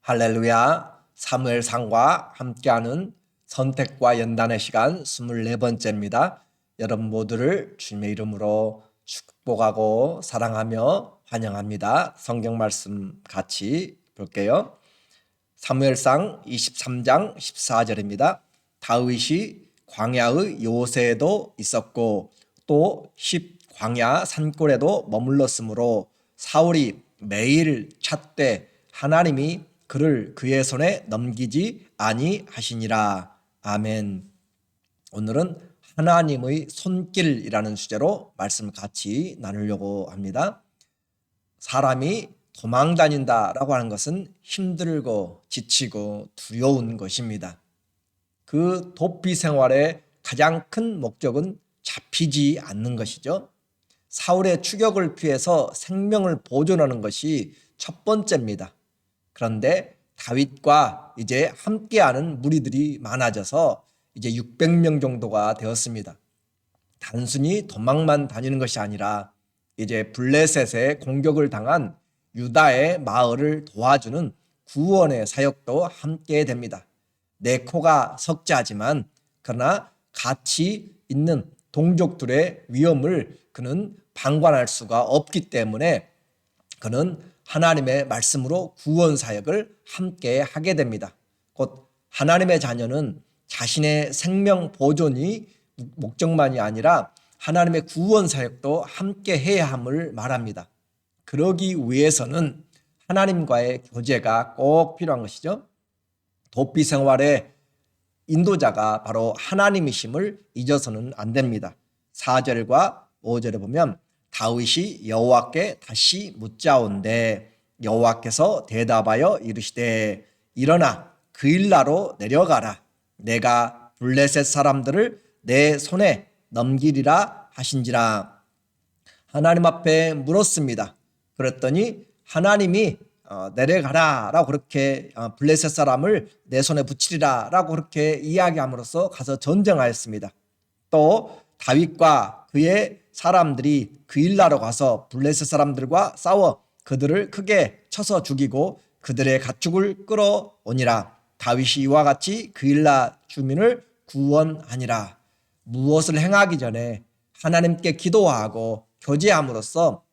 할렐루야. 사무엘상과 함께하는 선택과 연단의 시간 24번째입니다. 여러분 모두를 주님의 이름으로 축복하고 사랑하며 환영합니다. 성경 말씀 같이 볼게요. 사무엘상 23장 14절입니다. 다윗이 광야의 요새에도 있었고 또 광야 산골에도 머물렀으므로 사울이 매일 찾되 하나님이 그를 그의 손에 넘기지 아니하시니라. 아멘. 오늘은 하나님의 손길이라는 주제로 말씀 같이 나누려고 합니다. 사람이 도망 다닌다라고 하는 것은 힘들고 지치고 두려운 것입니다. 그 도피 생활의 가장 큰 목적은 잡히지 않는 것이죠. 사울의 추격을 피해서 생명을 보존하는 것이 첫 번째입니다. 그런데 다윗과 이제 함께하는 무리들이 많아져서 이제 600명 정도가 되었습니다. 단순히 도망만 다니는 것이 아니라 이제 블레셋의 공격을 당한 유다의 마을을 도와주는 구원의 사역도 함께 됩니다. 내 코가 석자지만 그러나 같이 있는 동족들의 위험을 그는 방관할 수가 없기 때문에 그는 하나님의 말씀으로 구원 사역을 함께 하게 됩니다. 곧 하나님의 자녀는 자신의 생명 보존이 목적만이 아니라 하나님의 구원 사역도 함께 해야 함을 말합니다. 그러기 위해서는 하나님과의 교제가 꼭 필요한 것이죠. 도피 생활의 인도자가 바로 하나님이심을 잊어서는 안 됩니다. 4절과 5절에 보면 다윗이 여호와께 다시 묻자온대 여호와께서 대답하여 이르시되 일어나 그일라로 내려가라. 내가 블레셋 사람들을 내 손에 넘기리라 하신지라. 하나님 앞에 물었습니다. 그랬더니 하나님이 내려가라 라고 그렇게 블레셋 사람을 내 손에 붙이리라 라고 그렇게 이야기함으로써 가서 전쟁하였습니다. 또 다윗과 그의 사람들이 그일라로 가서 블레셋 사람들과 싸워 그들을 크게 쳐서 죽이고 그들의 가축을 끌어오니라. 다윗이 이와 같이 그일라 주민을 구원하니라. 무엇을 행하기 전에 하나님께 기도하고 교제함으로써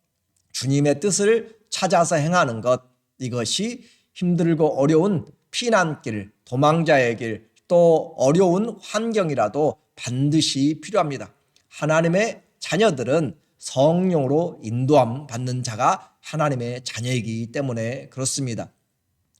주님의 뜻을 찾아서 행하는 것, 이것이 힘들고 어려운 피난길, 도망자의 길, 또 어려운 환경이라도 반드시 필요합니다. 하나님의 자녀들은 성령으로 인도함 받는 자가 하나님의 자녀이기 때문에 그렇습니다.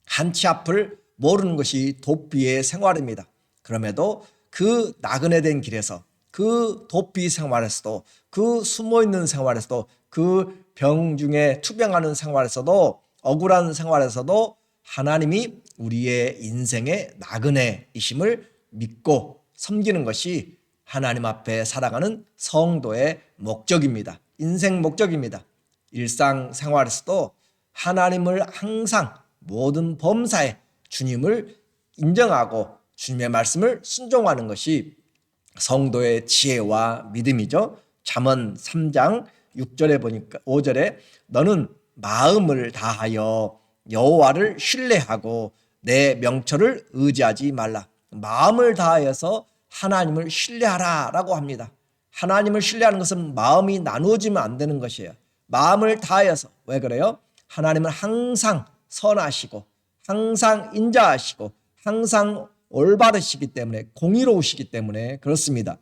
한치 앞을 모르는 것이 도피의 생활입니다. 그럼에도 그 나그네 된 길에서 그 도피 생활에서도 그 숨어있는 생활에서도 그 병 중에 투병하는 생활에서도 억울한 생활에서도 하나님이 우리의 인생의 나그네이심을 믿고 섬기는 것이 하나님 앞에 살아가는 성도의 목적입니다. 인생 목적입니다. 일상생활에서도 하나님을 항상 모든 범사에 주님을 인정하고 주님의 말씀을 순종하는 것이 성도의 지혜와 믿음이죠. 잠언 3장 6절에 보니까 5절에 너는 마음을 다하여 여호와를 신뢰하고 내 명철을 의지하지 말라. 마음을 다하여서 하나님을 신뢰하라 라고 합니다. 하나님을 신뢰하는 것은 마음이 나누어지면 안 되는 것이에요. 마음을 다하여서. 왜 그래요? 하나님은 항상 선하시고 항상 인자하시고 항상 올바르시기 때문에 공의로우시기 때문에 그렇습니다.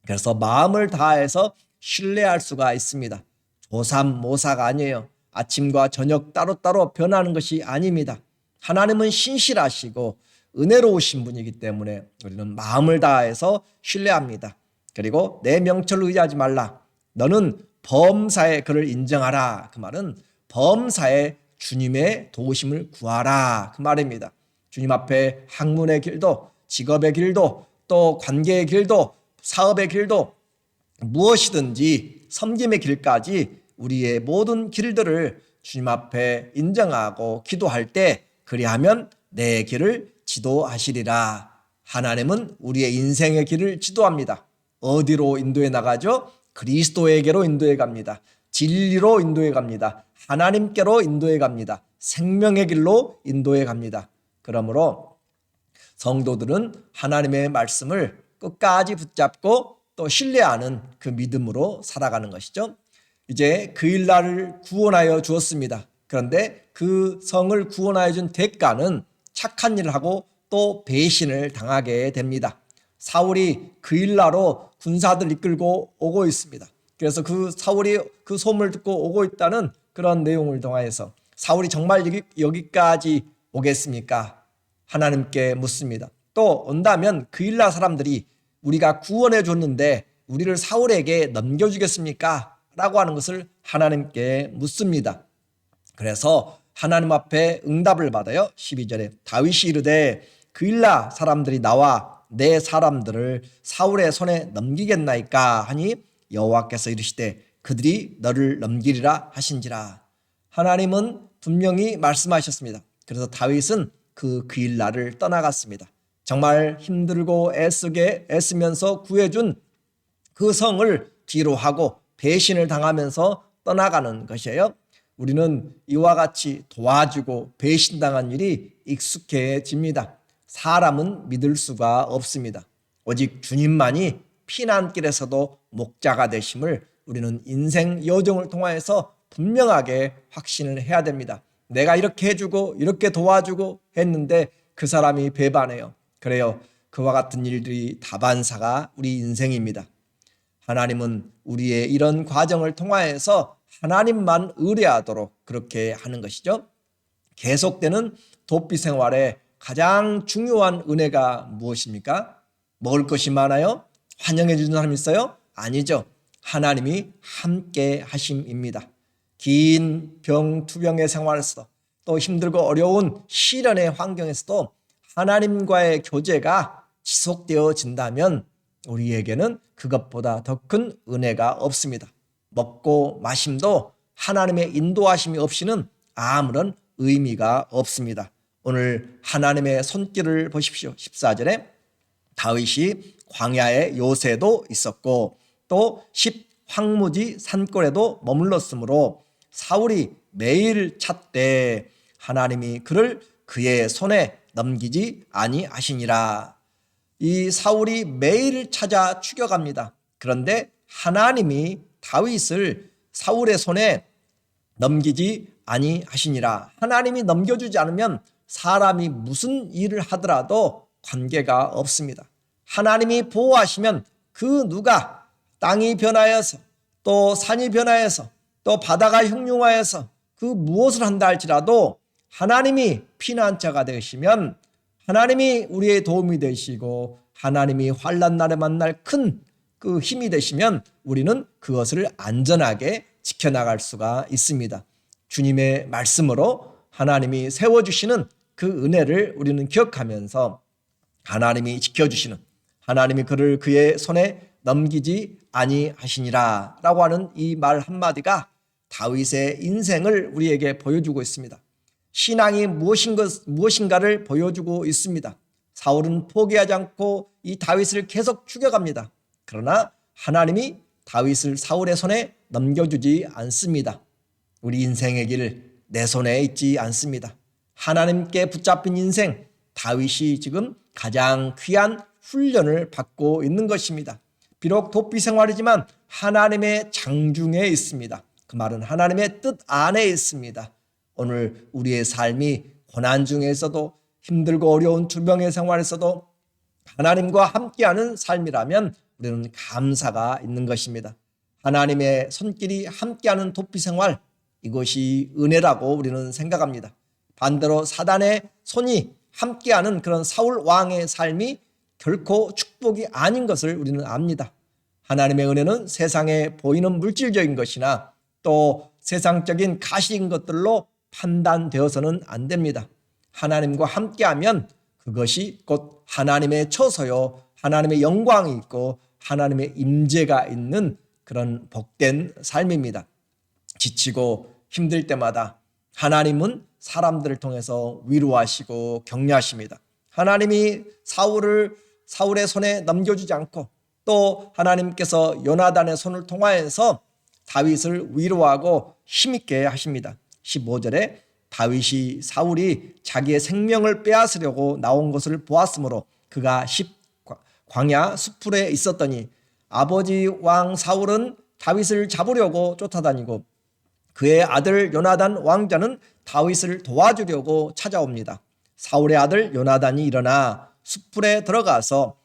그래서 마음을 다해서 신뢰할 수가 있습니다. 조삼모사가 아니에요. 아침과 저녁 따로따로 변하는 것이 아닙니다. 하나님은 신실하시고 은혜로우신 분이기 때문에 우리는 마음을 다해서 신뢰합니다. 그리고 내 명철을 의지하지 말라. 너는 범사에 그를 인정하라. 그 말은 범사에 주님의 도우심을 구하라. 그 말입니다. 주님 앞에 학문의 길도 직업의 길도 또 관계의 길도 사업의 길도 무엇이든지 섬김의 길까지 우리의 모든 길들을 주님 앞에 인정하고 기도할 때 그리하면 내 길을 지도하시리라. 하나님은 우리의 인생의 길을 지도합니다. 어디로 인도해 나가죠? 그리스도에게로 인도해 갑니다. 진리로 인도해 갑니다. 하나님께로 인도해 갑니다. 생명의 길로 인도해 갑니다. 그러므로 성도들은 하나님의 말씀을 끝까지 붙잡고 또 신뢰하는 그 믿음으로 살아가는 것이죠. 이제 그 일날을 구원하여 주었습니다. 그런데 그 성을 구원하여 준 대가는 착한 일을 하고 또 배신을 당하게 됩니다. 사울이 그 일나로 군사들 이끌고 오고 있습니다. 그래서 그 사울이 그 소문을 듣고 오고 있다는 그런 내용을 통하여서 사울이 정말 여기까지 오겠습니까? 하나님께 묻습니다. 또 온다면 그 일나 사람들이 우리가 구원해 줬는데 우리를 사울에게 넘겨주겠습니까? 라고 하는 것을 하나님께 묻습니다. 그래서 하나님 앞에 응답을 받아요. 12절에 다윗이 이르되 그 일나 사람들이 나와 내 사람들을 사울의 손에 넘기겠나이까 하니 여호와께서 이르시되 그들이 너를 넘기리라 하신지라. 하나님은 분명히 말씀하셨습니다. 그래서 다윗은 그 그일라를 떠나갔습니다. 정말 힘들고 애쓰면서 구해준 그 성을 뒤로 하고 배신을 당하면서 떠나가는 것이에요. 우리는 이와 같이 도와주고 배신당한 일이 익숙해집니다. 사람은 믿을 수가 없습니다. 오직 주님만이 피난길에서도 목자가 되심을 우리는 인생 여정을 통하여서 분명하게 확신을 해야 됩니다. 내가 이렇게 해주고 이렇게 도와주고 했는데 그 사람이 배반해요. 그래요. 그와 같은 일들이 다반사가 우리 인생입니다. 하나님은 우리의 이런 과정을 통하여서 하나님만 의뢰하도록 그렇게 하는 것이죠. 계속되는 도피 생활에 가장 중요한 은혜가 무엇입니까? 먹을 것이 많아요? 환영해 주는 사람이 있어요? 아니죠. 하나님이 함께 하심입니다. 긴 투병의 생활에서도 또 힘들고 어려운 시련의 환경에서도 하나님과의 교제가 지속되어진다면 우리에게는 그것보다 더 큰 은혜가 없습니다. 먹고 마심도 하나님의 인도하심이 없이는 아무런 의미가 없습니다. 오늘 하나님의 손길을 보십시오. 14절에 다윗이 광야에 요새도 있었고 또 황무지 산골에도 머물렀으므로 사울이 매일 찾되 하나님이 그를 그의 손에 넘기지 아니하시니라. 이 사울이 매일 찾아 죽여갑니다. 그런데 하나님이 다윗을 사울의 손에 넘기지 아니하시니라. 하나님이 넘겨주지 않으면 사람이 무슨 일을 하더라도 관계가 없습니다. 하나님이 보호하시면 그 누가 땅이 변하여서 또 산이 변하여서 또 바다가 흉흉하여서 그 무엇을 한다 할지라도 하나님이 피난처가 되시면 하나님이 우리의 도움이 되시고 하나님이 환난 날에 만날 큰 그 힘이 되시면 우리는 그것을 안전하게 지켜나갈 수가 있습니다. 주님의 말씀으로 하나님이 세워주시는 그 은혜를 우리는 기억하면서 하나님이 지켜주시는 하나님이 그를 그의 손에 넘기지 아니하시니라 라고 하는 이 말 한마디가 다윗의 인생을 우리에게 보여주고 있습니다. 신앙이 무엇인가를 보여주고 있습니다. 사울은 포기하지 않고 이 다윗을 계속 죽여갑니다. 그러나 하나님이 다윗을 사울의 손에 넘겨주지 않습니다. 우리 인생의 길 내 손에 있지 않습니다. 하나님께 붙잡힌 인생, 다윗이 지금 가장 귀한 훈련을 받고 있는 것입니다. 비록 도피 생활이지만 하나님의 장중에 있습니다. 그 말은 하나님의 뜻 안에 있습니다. 오늘 우리의 삶이 고난 중에서도 힘들고 어려운 투병의 생활에서도 하나님과 함께하는 삶이라면 우리는 감사가 있는 것입니다. 하나님의 손길이 함께하는 도피 생활, 이것이 은혜라고 우리는 생각합니다. 반대로 사단의 손이 함께하는 그런 사울 왕의 삶이 결코 축복이 아닌 것을 우리는 압니다. 하나님의 은혜는 세상에 보이는 물질적인 것이나 또 세상적인 가시인 것들로 판단되어서는 안 됩니다. 하나님과 함께하면 그것이 곧 하나님의 처소요, 하나님의 영광이 있고 하나님의 임재가 있는 그런 복된 삶입니다. 지치고 힘들 때마다 하나님은 사람들을 통해서 위로하시고 격려하십니다. 하나님이 사울의 손에 넘겨주지 않고 또 하나님께서 요나단의 손을 통하여서 다윗을 위로하고 힘있게 하십니다. 15절에 다윗이 사울이 자기의 생명을 빼앗으려고 나온 것을 보았으므로 그가 광야 숲풀에 있었더니 아버지 왕 사울은 다윗을 잡으려고 쫓아다니고 그의 아들 요나단 왕자는 다윗을 도와주려고 찾아옵니다. 사울의 아들 요나단이 일어나 숲풀에 들어가서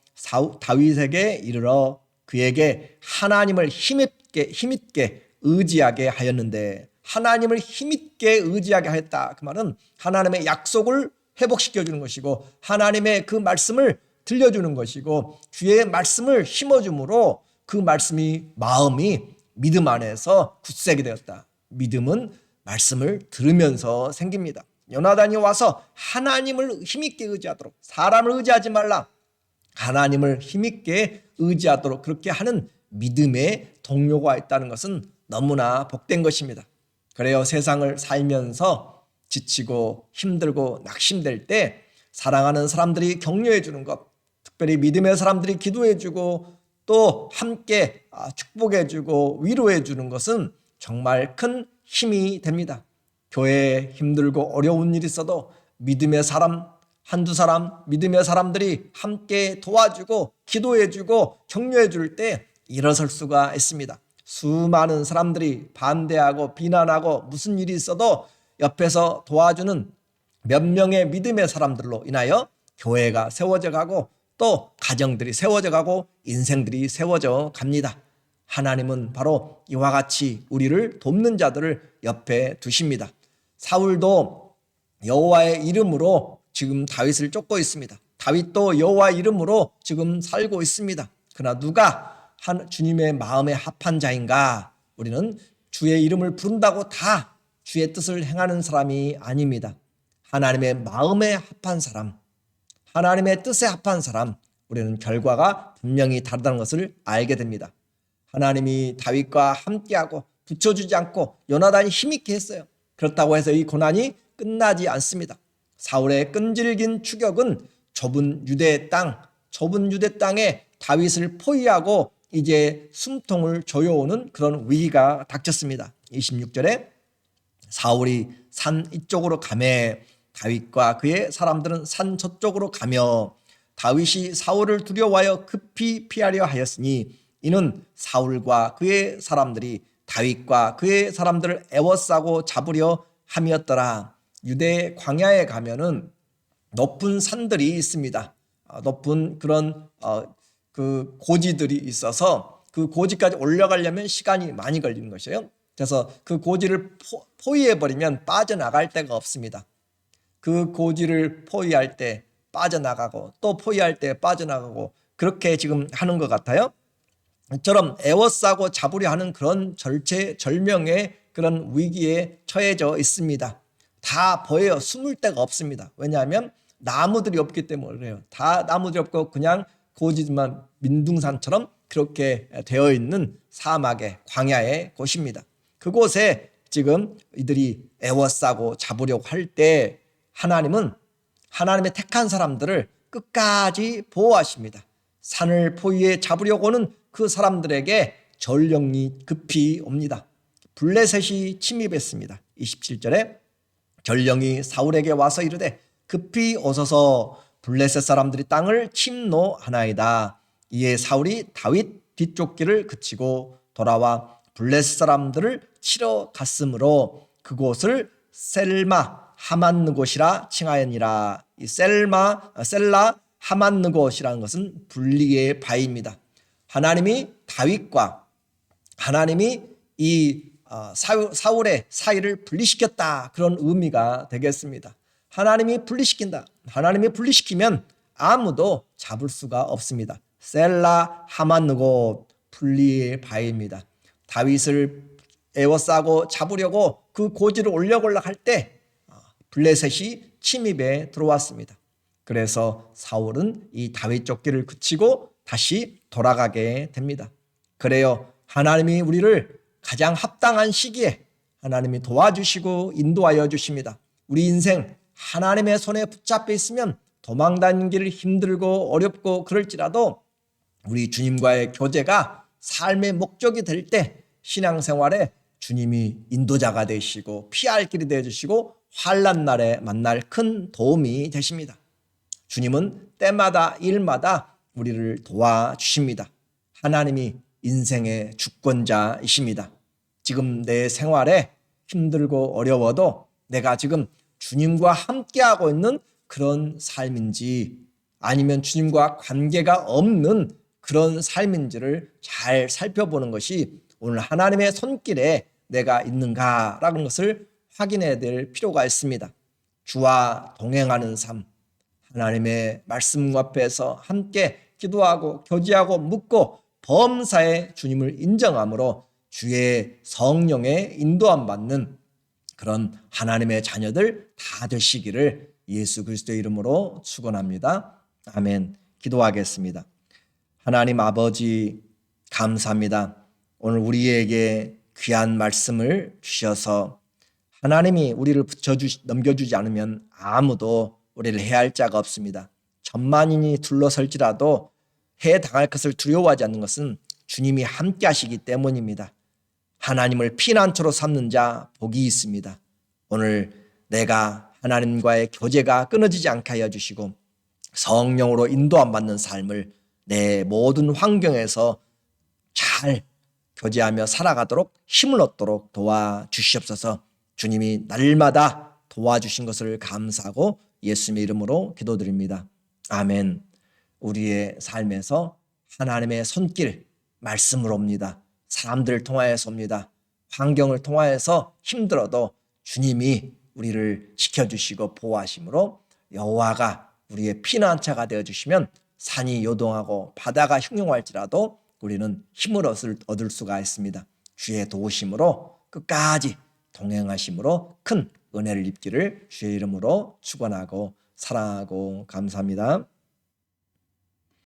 다윗에게 이르러 그에게 하나님을 힘있게 의지하게 하였는데, 하나님을 힘있게 의지하게 하였다. 그 말은 하나님의 약속을 회복시켜 주는 것이고 하나님의 그 말씀을 들려주는 것이고 주의 말씀을 심어줌으로 그 마음이 믿음 안에서 굳세게 되었다. 믿음은 말씀을 들으면서 생깁니다. 요나단이 와서 하나님을 힘있게 의지하도록, 사람을 의지하지 말라, 하나님을 힘있게 의지하도록 그렇게 하는 믿음의 동료가 있다는 것은 너무나 복된 것입니다. 그래요, 세상을 살면서 지치고 힘들고 낙심될 때 사랑하는 사람들이 격려해 주는 것, 특별히 믿음의 사람들이 기도해 주고 또 함께 축복해 주고 위로해 주는 것은 정말 큰 힘이 됩니다. 교회에 힘들고 어려운 일이 있어도 믿음의 사람, 한두 사람, 믿음의 사람들이 함께 도와주고 기도해 주고 격려해 줄 때 일어설 수가 있습니다. 수많은 사람들이 반대하고 비난하고 무슨 일이 있어도 옆에서 도와주는 몇 명의 믿음의 사람들로 인하여 교회가 세워져 가고 또 가정들이 세워져 가고 인생들이 세워져 갑니다. 하나님은 바로 이와 같이 우리를 돕는 자들을 옆에 두십니다. 사울도 여호와의 이름으로 지금 다윗을 쫓고 있습니다. 다윗도 여호와의 이름으로 지금 살고 있습니다. 그러나 누가 주님의 마음에 합한 자인가? 우리는 주의 이름을 부른다고 다 주의 뜻을 행하는 사람이 아닙니다. 하나님의 마음에 합한 사람, 하나님의 뜻에 합한 사람, 우리는 결과가 분명히 다르다는 것을 알게 됩니다. 하나님이 다윗과 함께하고 붙여주지 않고 요나단이 힘있게 했어요. 그렇다고 해서 이 고난이 끝나지 않습니다. 사울의 끈질긴 추격은 좁은 유대 땅에 다윗을 포위하고 이제 숨통을 조여오는 그런 위기가 닥쳤습니다. 26절에 사울이 산 이쪽으로 가매 다윗과 그의 사람들은 산 저쪽으로 가며 다윗이 사울을 두려워하여 급히 피하려 하였으니 이는 사울과 그의 사람들이 다윗과 그의 사람들을 애워싸고 잡으려 함이었더라. 유대 광야에 가면은 높은 산들이 있습니다. 높은 그런 그 고지들이 있어서 그 고지까지 올라가려면 시간이 많이 걸리는 것이에요. 그래서 그 고지를 포위해버리면 빠져나갈 데가 없습니다. 그 고지를 포위할 때 빠져나가고 또 포위할 때 빠져나가고 그렇게 지금 하는 것 같아요. 처럼 애워싸고 잡으려 하는 그런 절체절명의 그런 위기에 처해져 있습니다. 다 보여요. 숨을 데가 없습니다. 왜냐하면 나무들이 없기 때문에 그래요. 다 나무들이 없고 그냥 고지만 민둥산처럼 그렇게 되어 있는 사막의 광야의 곳입니다. 그곳에 지금 이들이 애워싸고 잡으려고 할 때 하나님은 하나님의 택한 사람들을 끝까지 보호하십니다. 산을 포위해 잡으려고 하는 그 사람들에게 전령이 급히 옵니다. 블레셋이 침입했습니다. 27절에 전령이 사울에게 와서 이르되 급히 오소서 블레셋 사람들이 땅을 침노하나이다. 이에 사울이 다윗 뒤쫓기를 그치고 돌아와 블레셋 사람들을 치러 갔으므로 그곳을 셀마 하만느곳이라 칭하였니라. 이 셀라 하만느곳이라는 것은 분리의 바입니다. 하나님이 다윗과 하나님이 이 사울의 사이를 분리시켰다, 그런 의미가 되겠습니다. 하나님이 분리시킨다. 하나님이 분리시키면 아무도 잡을 수가 없습니다. 셀라 하만느곳, 분리의 바입니다. 다윗을 애워싸고 잡으려고 그 고지를 올려보려고 할 때 블레셋이 침입에 들어왔습니다. 그래서 사울은 이 다윗 쫓기를 그치고 다시 돌아가게 됩니다. 그래요, 하나님이 우리를 가장 합당한 시기에 하나님이 도와주시고 인도하여 주십니다. 우리 인생 하나님의 손에 붙잡혀 있으면 도망다니기를 힘들고 어렵고 그럴지라도 우리 주님과의 교제가 삶의 목적이 될 때 신앙생활에 주님이 인도자가 되시고 피할 길이 되어주시고 환난 날에 만날 큰 도움이 되십니다. 주님은 때마다 일마다 우리를 도와주십니다. 하나님이 인생의 주권자이십니다. 지금 내 생활에 힘들고 어려워도 내가 지금 주님과 함께하고 있는 그런 삶인지 아니면 주님과 관계가 없는 그런 삶인지를 잘 살펴보는 것이 오늘 하나님의 손길에 내가 있는가라는 것을 확인해야 될 필요가 있습니다. 주와 동행하는 삶, 하나님의 말씀 앞에서 함께 기도하고 교제하고 묻고 범사에 주님을 인정함으로 주의 성령의 인도함 받는 그런 하나님의 자녀들 다 되시기를 예수 그리스도의 이름으로 축원합니다. 아멘. 기도하겠습니다. 하나님 아버지 감사합니다. 오늘 우리에게 귀한 말씀을 주셔서 하나님이 우리를 넘겨주지 않으면 아무도 우리를 해할 자가 없습니다. 천만인이 둘러설지라도 해당할 것을 두려워하지 않는 것은 주님이 함께 하시기 때문입니다. 하나님을 피난처로 삼는 자 복이 있습니다. 오늘 내가 하나님과의 교제가 끊어지지 않게 하여 주시고 성령으로 인도함 받는 삶을 내 모든 환경에서 잘 교제하며 살아가도록 힘을 얻도록 도와주시옵소서. 주님이 날마다 도와주신 것을 감사하고 예수님의 이름으로 기도드립니다. 아멘. 우리의 삶에서 하나님의 손길 말씀으로 옵니다. 사람들을 통하여서 옵니다. 환경을 통하여서 힘들어도 주님이 우리를 지켜주시고 보호하심으로 여호와가 우리의 피난처가 되어주시면 산이 요동하고 바다가 형용할지라도 우리는 힘을 얻을 수가 있습니다. 주의 도우심으로 끝까지 동행하심으로 큰 은혜를 입기를 주의 이름으로 축원하고 사랑하고 감사합니다.